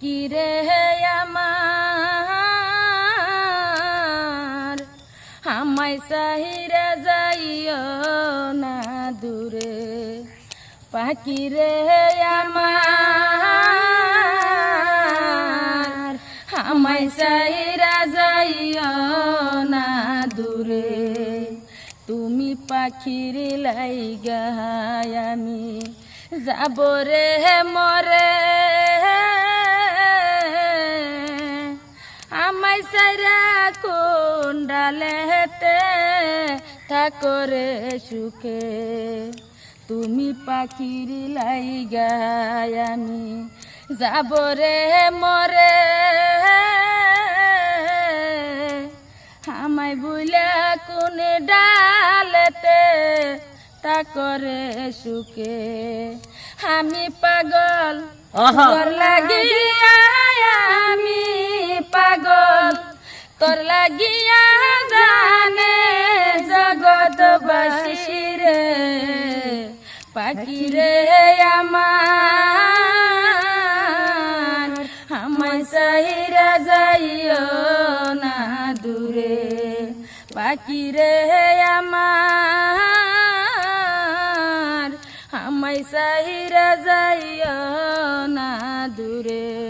কিরে আমার আমায় সাহিরা যাইও না দূরে পাখি রে আমার আমায় সাহিরা যাইও না দূরে তুমি পাখির লাইগা আমি যাব রে মরে আমায় সাইরা কোন ডালেতে থাকো রে সুখে তুমি পাখির লাইগা আমি যাব রে মরে আমায় বুইলা কোন ডালেতে থাকো রে সুখে আমি পাগল তোর লাগিয়া আমি পাগল তোর লাগিয়া জানে জগৎবাসী রে পাখি রে আমার আমায় সাহিরা যাইও না দূরে পাখি রে আমার আমায় সাহিরা যাইও না দূরে।